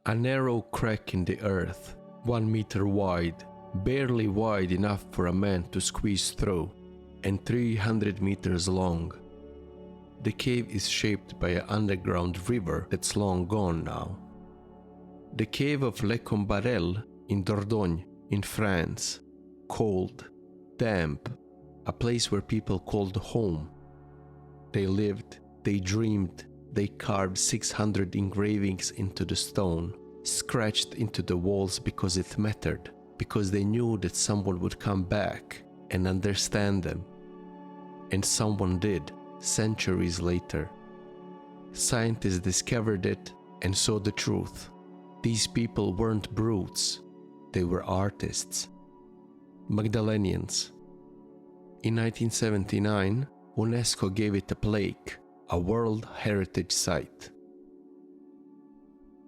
A narrow crack in the earth, 1 meter wide, barely wide enough for a man to squeeze through, and 300 meters long. The cave is shaped by an underground river that's long gone now. The cave of Les Combarelles in Dordogne, in France. Cold, damp, a place where people called home. They lived, they dreamed, they carved 600 engravings into the stone, scratched into the walls because it mattered, because they knew that someone would come back and understand them. And someone did, centuries later. Scientists discovered it and saw the truth. These people weren't brutes, they were artists. Magdalenians. In 1979, UNESCO gave it a plaque, a World Heritage Site.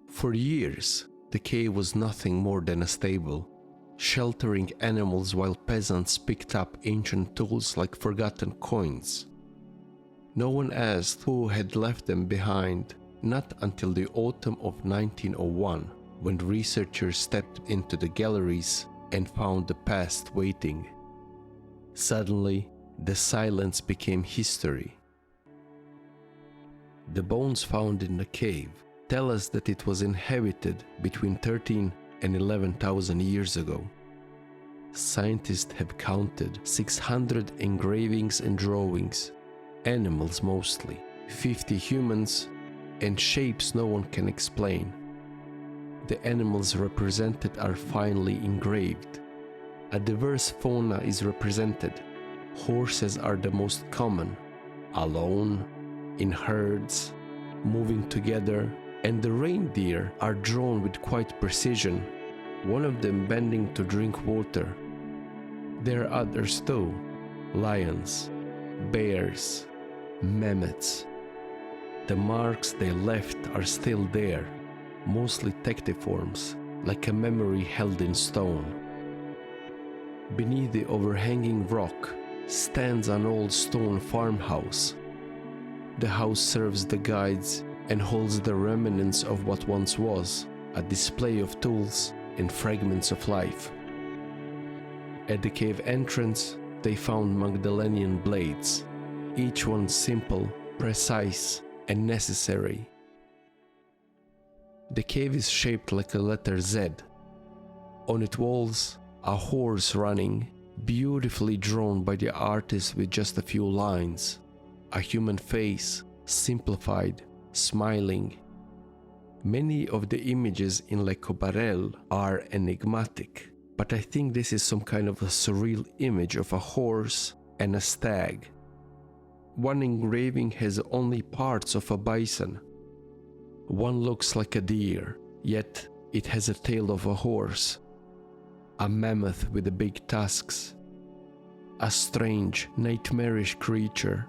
For years, the cave was nothing more than a stable, sheltering animals while peasants picked up ancient tools like forgotten coins. No one asked who had left them behind, not until the autumn of 1901, when researchers stepped into the galleries and found the past waiting. Suddenly, the silence became history. The bones found in the cave tell us that it was inhabited between 13 and 11,000 years ago. Scientists have counted 600 engravings and drawings, animals mostly, 50 humans, and shapes no one can explain. The animals represented are finely engraved. A diverse fauna is represented. Horses are the most common, alone, in herds, moving together, and the reindeer are drawn with quite precision, one of them bending to drink water. There are others too, lions, bears, mammoths. The marks they left are still there, mostly tectiforms, like a memory held in stone. Beneath the overhanging rock stands an old stone farmhouse. The house serves the guides and holds the remnants of what once was, a display of tools and fragments of life. At the cave entrance, they found Magdalenian blades, each one simple, precise, and necessary. The cave is shaped like a letter Z. On its walls, a horse running, beautifully drawn by the artist with just a few lines. A human face, simplified, smiling. Many of the images in Les Combarelles are enigmatic, but I think this is some kind of a surreal image of a horse and a stag. One engraving has only parts of a bison. One looks like a deer, yet it has a tail of a horse. A mammoth with the big tusks. A strange, nightmarish creature.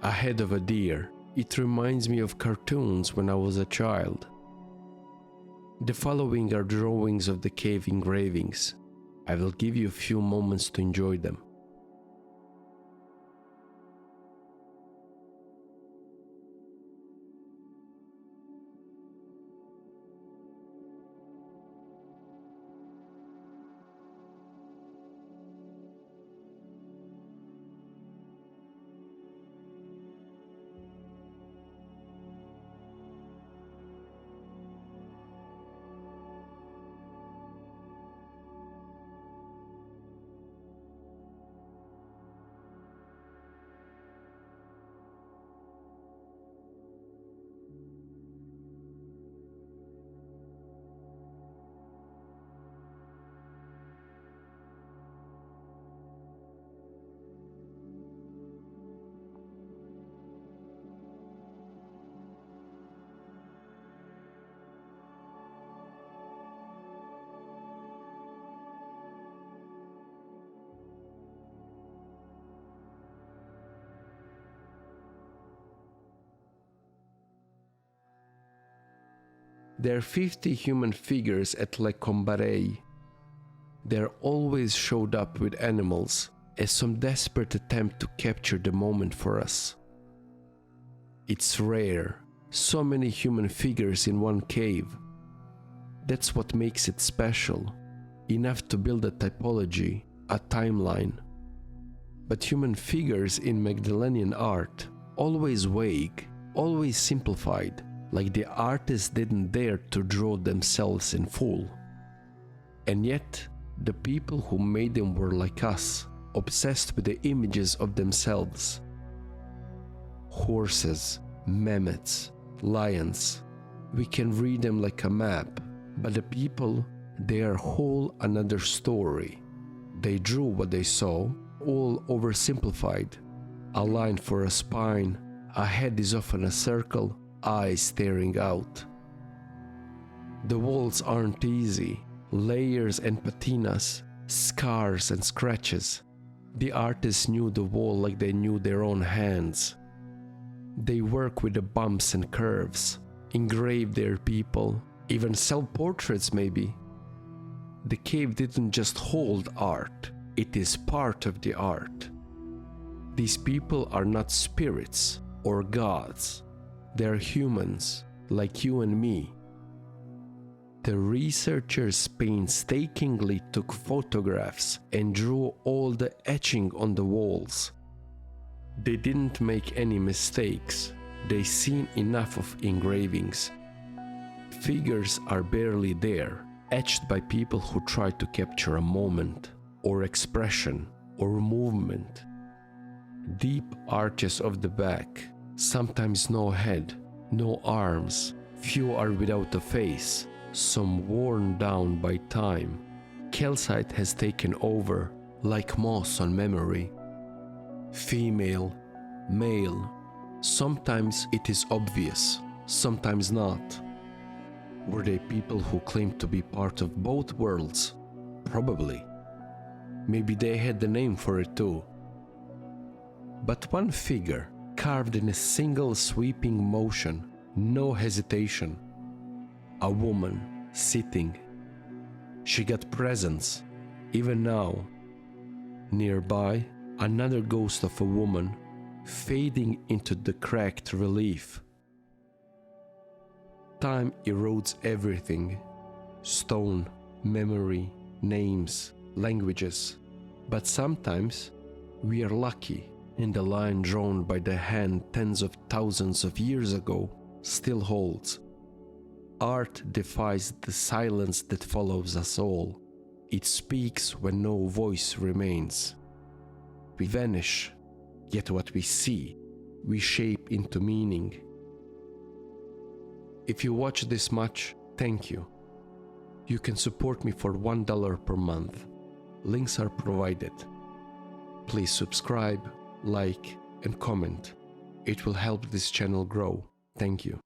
A head of a deer. It reminds me of cartoons when I was a child. The following are drawings of the cave engravings. I will give you a few moments to enjoy them. There are 50 human figures at Les Combarelles. They always showed up with animals, as some desperate attempt to capture the moment for us. It's rare, so many human figures in one cave. That's what makes it special, enough to build a typology, a timeline. But human figures in Magdalenian art, always vague, always simplified, like the artists didn't dare to draw themselves in full. And yet, the people who made them were like us, obsessed with the images of themselves. Horses, mammoths, lions, we can read them like a map, but the people, they are whole another story. They drew what they saw, all oversimplified. A line for a spine, a head is often a circle, eyes staring out. The walls aren't easy, layers and patinas, scars and scratches. The artists knew the wall like they knew their own hands. They work with the bumps and curves, engrave their people, even sell portraits maybe. The cave didn't just hold art, it is part of the art. These people are not spirits or gods, they're humans like you and me. The researchers painstakingly took photographs and drew all the etching on the walls. They didn't make any mistakes, they seen enough of engravings. Figures are barely there, etched by people who try to capture a moment, or expression, or movement. Deep arches of the back, sometimes no head, no arms, few are without a face, some worn down by time. Calcite has taken over, like moss on memory. Female, male, sometimes it is obvious, sometimes not. Were they people who claimed to be part of both worlds? Probably. Maybe they had the name for it too. But one figure, carved in a single sweeping motion, no hesitation. A woman, sitting. She got presence, even now. Nearby, another ghost of a woman, fading into the cracked relief. Time erodes everything. Stone, memory, names, languages. But sometimes we are lucky, and the line drawn by the hand tens of thousands of years ago still holds. Art defies the silence that follows us all. It speaks when no voice remains. We vanish, yet what we see, we shape into meaning. If you watch this much, thank you. You can support me for $1 per month. Links are provided. Please subscribe, like, and comment. It will help this channel grow. Thank you.